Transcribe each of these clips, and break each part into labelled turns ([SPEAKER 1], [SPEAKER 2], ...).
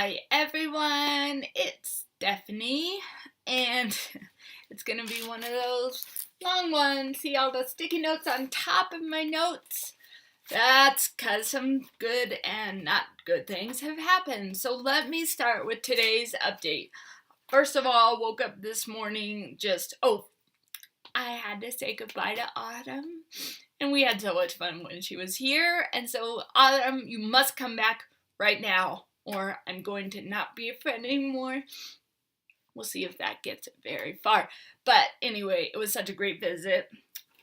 [SPEAKER 1] Hi everyone, it's Stephanie, and it's gonna be one of those long ones. See all the sticky notes on top of my notes? That's because some good and not good things have happened. So let me start with today's update. First of all, woke up this morning I had to say goodbye to Autumn, and we had so much fun when she was here, and so Autumn, you must come back right now, or I'm going to not be a friend anymore. We'll see if that gets very far. But anyway, it was such a great visit.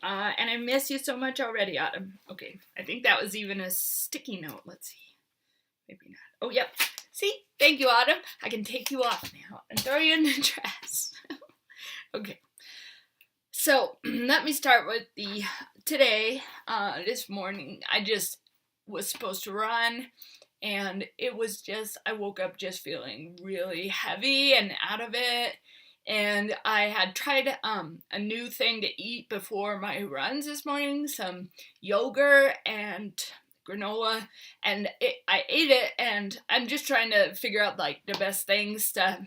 [SPEAKER 1] And I miss you so much already, Autumn. Okay, I think that was even a sticky note. Let's see. Maybe not. Oh, yep. See? Thank you, Autumn. I can take you off now and throw you in the trash. Okay. So, let me start with today, this morning, I just was supposed to run, and I woke up just feeling really heavy and out of it, and I had tried a new thing to eat before my runs this morning, some yogurt and granola, and I ate it, and I'm just trying to figure out like the best things to,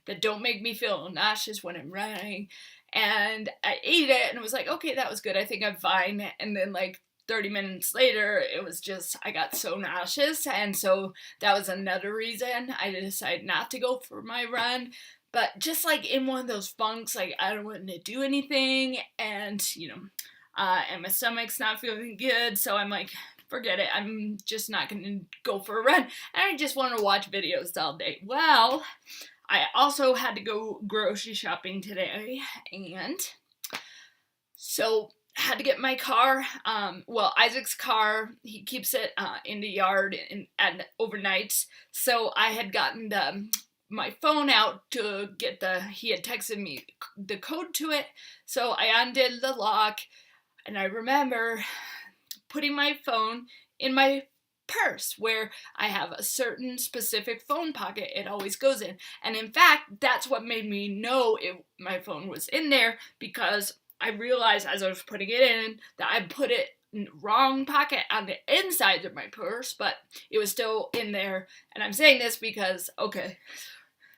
[SPEAKER 1] that don't make me feel nauseous when I'm running. And I ate it and it was like, okay, that was good. I think I'm fine. And then like 30 minutes later, it was just, I got so nauseous. And so that was another reason I decided not to go for my run. But just like in one of those funks, like I don't want to do anything. And, and my stomach's not feeling good. So I'm like, forget it. I'm just not going to go for a run. And I just want to watch videos all day. Well, I also had to go grocery shopping today, and so had to get my car. Isaac's car, he keeps it in the yard at overnights. So I had gotten my phone out to get he had texted me the code to it. So I undid the lock, and I remember putting my phone in my purse where I have a certain specific phone pocket it always goes in. And in fact, that's what made me know my phone was in there, because I realized as I was putting it in that I put it in the wrong pocket on the inside of my purse, but it was still in there. And I'm saying this because, okay,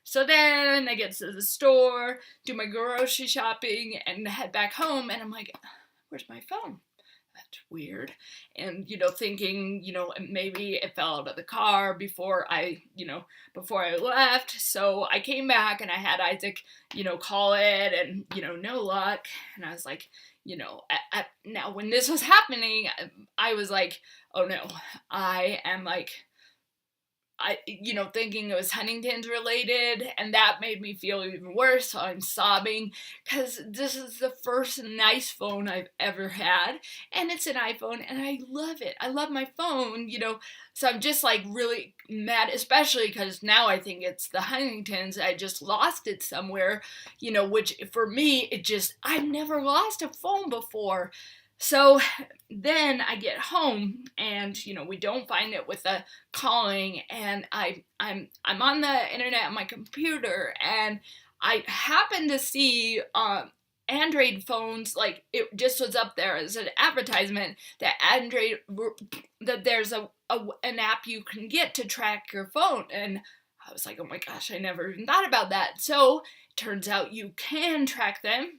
[SPEAKER 1] so then I get to the store, do my grocery shopping, and head back home, and I'm like, where's my phone? That's weird. And, thinking, maybe it fell out of the car before I left. So I came back and I had Isaac, call it, and, no luck. And I was like, now when this was happening, I was like, oh no, I am like, thinking it was Huntington's related, and that made me feel even worse. So I'm sobbing because this is the first nice phone I've ever had, and it's an iPhone, and I love it. I love my phone, So I'm just like really mad, especially because now I think it's the Huntington's. I just lost it somewhere, which for me, I've never lost a phone before. So then I get home, and we don't find it with the calling, and I'm on the internet on my computer, and I happen to see Android phones, like it just was up there as an advertisement that that there's an app you can get to track your phone, and I was like, oh my gosh, I never even thought about that. So turns out you can track them.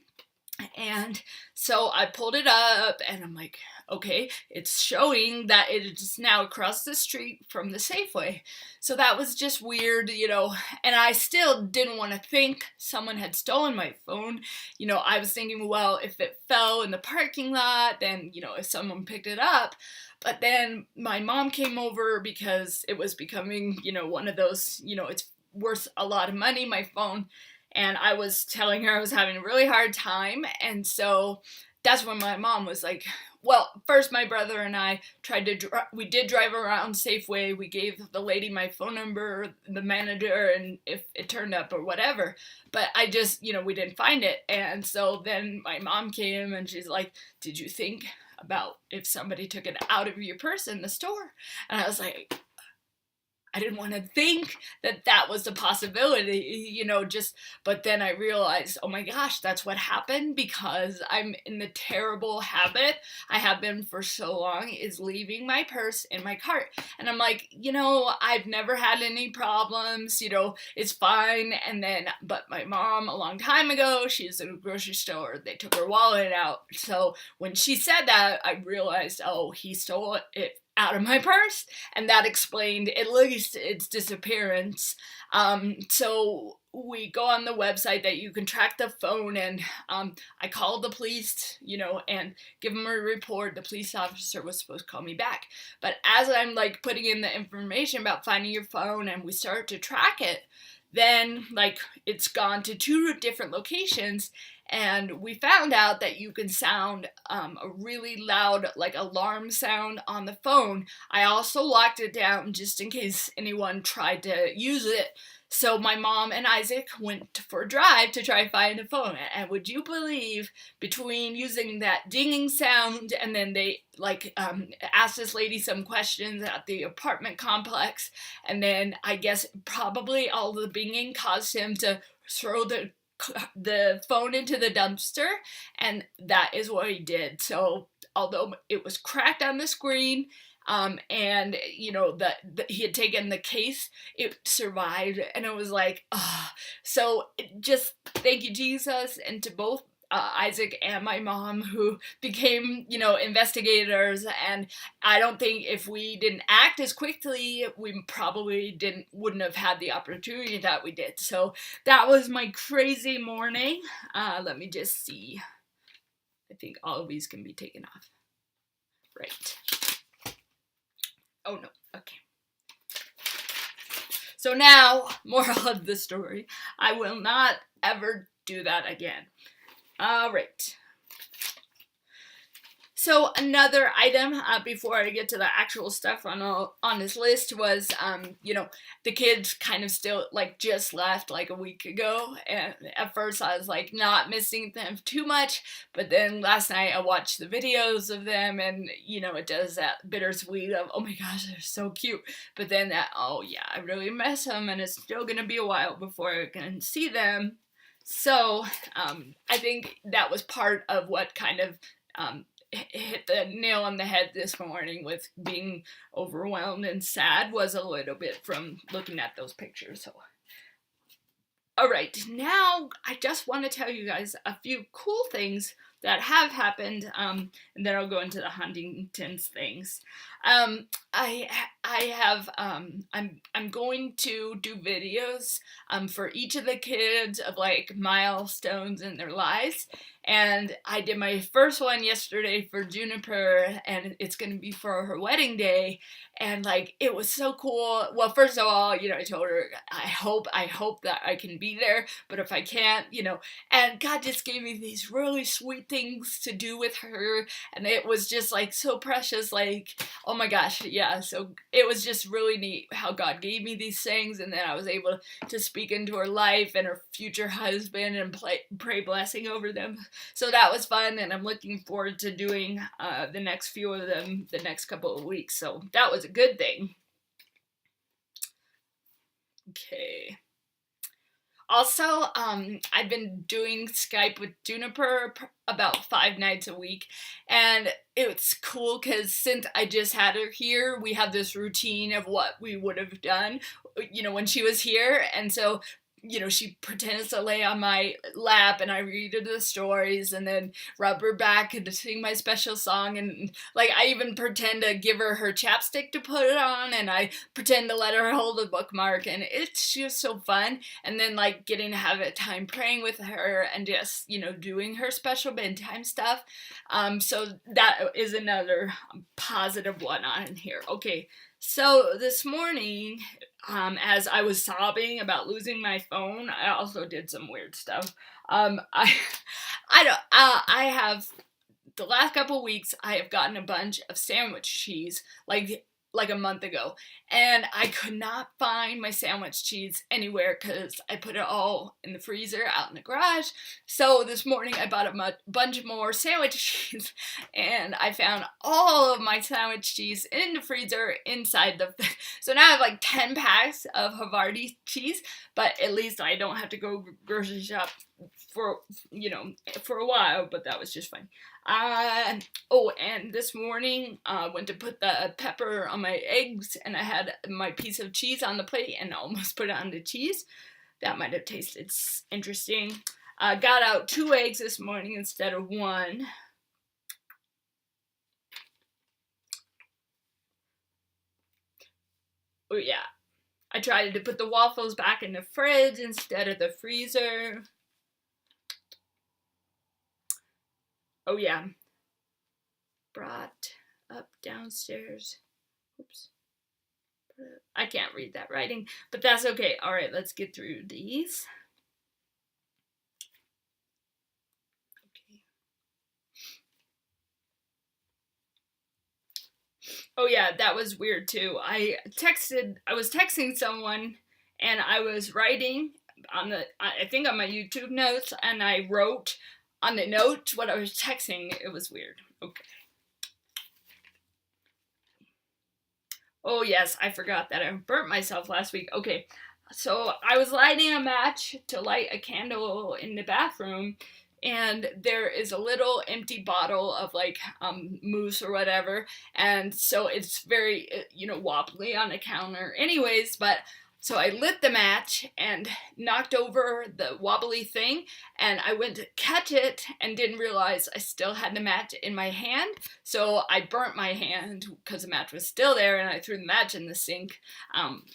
[SPEAKER 1] And so I pulled it up, and I'm like, okay, it's showing that it is now across the street from the Safeway. So that was just weird, and I still didn't want to think someone had stolen my phone. I was thinking, well, if it fell in the parking lot, then, if someone picked it up. But then my mom came over because it was becoming, one of those, it's worth a lot of money, my phone. And I was telling her I was having a really hard time, and so that's when my mom was like, well, first my brother and I we did drive around Safeway, we gave the lady my phone number, the manager, and if it turned up or whatever, but I just, we didn't find it. And so then my mom came, and she's like, did you think about if somebody took it out of your purse in the store? And I was like, I didn't want to think that that was a possibility, but then I realized, oh my gosh, that's what happened because I'm in the terrible habit I have been for so long is leaving my purse in my cart. And I'm like, I've never had any problems, it's fine. And then, but my mom, a long time ago, she's in a grocery store, they took her wallet out. So when she said that, I realized, oh, he stole it out of my purse, and that explained at least its disappearance. So we go on the website that you can track the phone, and I called the police, and give them a report. The police officer was supposed to call me back, but as I'm like putting in the information about finding your phone and we start to track it, then like it's gone to 2 different locations. And we found out that you can sound a really loud, like, alarm sound on the phone. I also locked it down just in case anyone tried to use it. So my mom and Isaac went for a drive to try to find a phone. And would you believe, between using that dinging sound and then they asked this lady some questions at the apartment complex, and then I guess probably all the binging caused him to throw the phone into the dumpster, and that is what he did. So although it was cracked on the screen, and he had taken the case, it survived, and it was like, so just thank you, Jesus, and to both Isaac and my mom, who became, investigators. And I don't think if we didn't act as quickly, we probably wouldn't have had the opportunity that we did. So that was my crazy morning. Let me just see. I think all of these can be taken off. Right. Oh no, okay. So now, moral of the story, I will not ever do that again. All right. So another item before I get to the actual stuff on this list was, the kids kind of still just left a week ago, and at first I was not missing them too much, but then last night I watched the videos of them, and it does that bittersweet of, oh my gosh, they're so cute, but then that, oh yeah, I really miss them, and it's still gonna be a while before I can see them. So I think that was part of what kind of hit the nail on the head this morning with being overwhelmed and sad, was a little bit from looking at those pictures. So, all right, now I just want to tell you guys a few cool things that have happened, and then I'll go into the Huntington's things. I have, I'm going to do videos for each of the kids of milestones in their lives, and I did my first one yesterday for Juniper, and it's going to be for her wedding day, and it was so cool. Well, first of all, I told her I hope that I can be there, but if I can't, and God just gave me these really sweet things to do with her, and it was just so precious, oh my gosh, yeah. So it was just really neat how God gave me these things, and then I was able to speak into her life and her future husband and pray blessing over them. So that was fun, and I'm looking forward to doing the next few of them the next couple of weeks. So that was a good thing. Okay. Also, I've been doing Skype with Juniper about 5 nights a week, and it's cool because since I just had her here, we have this routine of what we would have done, when she was here, and so she pretends to lay on my lap, and I read her the stories, and then rub her back and to sing my special song, and I even pretend to give her chapstick to put it on, and I pretend to let her hold a bookmark, and it's just so fun. And then getting to have a time praying with her and just doing her special bedtime stuff. So that is another positive one on here. Okay. So this morning, as I was sobbing about losing my phone, I also did some weird stuff. I have, the last couple weeks, I have gotten a bunch of sandwich cheese, like a month ago, and I could not find my sandwich cheese anywhere because I put it all in the freezer out in the garage. So this morning I bought a bunch more sandwich cheese, and I found all of my sandwich cheese in the freezer inside the. So now I have like 10 packs of Havarti cheese, but at least I don't have to go grocery shop for a while. But that was just fun. And this morning, went to put the pepper on my eggs, and I had my piece of cheese on the plate and almost put it on the cheese. That might have tasted interesting. Got out 2 eggs this morning instead of 1. Oh yeah. I tried to put the waffles back in the fridge instead of the freezer. Oh yeah. Brought up downstairs. Oops. I can't read that writing, but that's okay. All right, let's get through these. Okay. Oh yeah, that was weird too. I was texting someone, and I was writing on my YouTube notes, and I wrote on the note what I was texting. It was weird. Okay. Oh yes, I forgot that I burnt myself last week. Okay, so I was lighting a match to light a candle in the bathroom, and there is a little empty bottle of like mousse or whatever, and so it's very wobbly on the counter. Anyways, but so I lit the match and knocked over the wobbly thing, and I went to catch it and didn't realize I still had the match in my hand, so I burnt my hand because the match was still there, and I threw the match in the sink.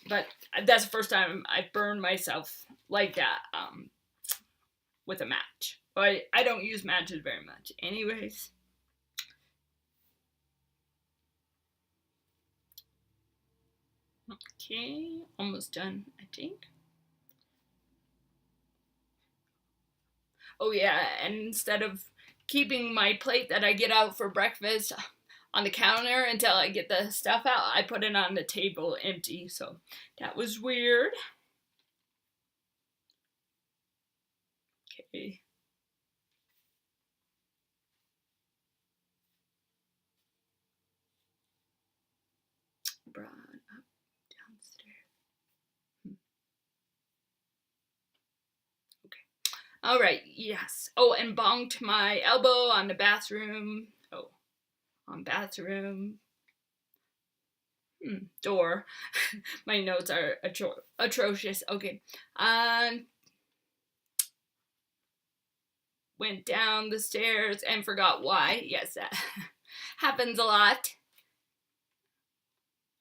[SPEAKER 1] But that's the first time I burned myself like that with a match. But I don't use matches very much. Anyways. Okay, almost done, I think. Oh yeah, and instead of keeping my plate that I get out for breakfast on the counter until I get the stuff out, I put it on the table empty, so that was weird. Okay. Brought up downstairs. Okay. All right. Yes. Oh, and bonked my elbow on the bathroom. Oh, on bathroom door. My notes are atrocious. Okay. Went down the stairs and forgot why. Yes, that happens a lot.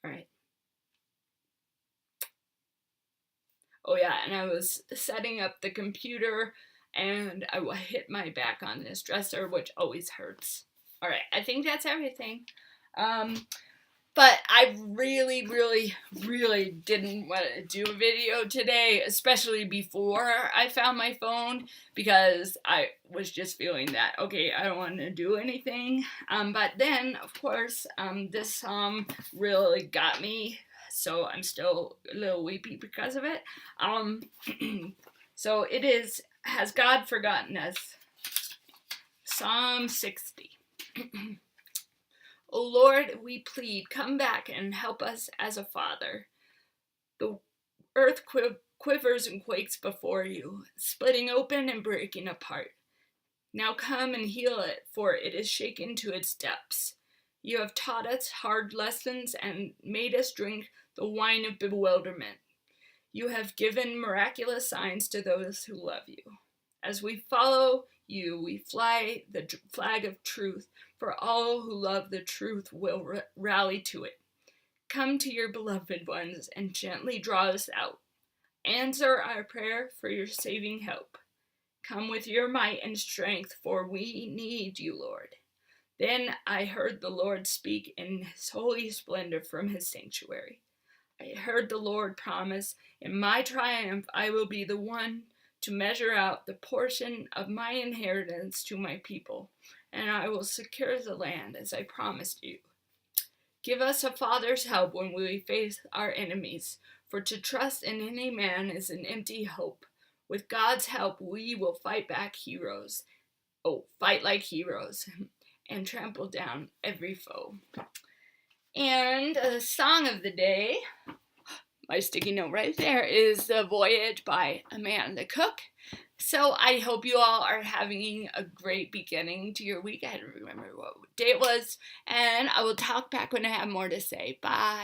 [SPEAKER 1] All right. Oh yeah, and I was setting up the computer, and I hit my back on this dresser, which always hurts. All right, I think that's everything. But I really, really, really didn't want to do a video today, especially before I found my phone, because I was just feeling that, okay, I don't want to do anything. But then, of course, this song really got me, so I'm still a little weepy because of it. So it is, Has God Forgotten Us? Psalm 60. O Lord, we plead, come back and help us as a father. The earth quivers and quakes before you, splitting open and breaking apart. Now come and heal it, for it is shaken to its depths. You have taught us hard lessons and made us drink the wine of bewilderment. You have given miraculous signs to those who love you. As we follow you, we fly the flag of truth, for all who love the truth will rally to it. Come to your beloved ones and gently draw us out. Answer our prayer for your saving help. Come with your might and strength, for we need you, Lord. Then I heard the Lord speak in his holy splendor from his sanctuary. I heard the Lord promise, in my triumph I will be the one to measure out the portion of my inheritance to my people, and I will secure the land as I promised you. Give us a father's help when we face our enemies, for to trust in any man is an empty hope. With God's help, we will fight like heroes, and trample down every foe. And the song of the day, my sticky note right there, is The Voyage by Amanda Cook. So I hope you all are having a great beginning to your week. I had to remember what day it was. And I will talk back when I have more to say. Bye.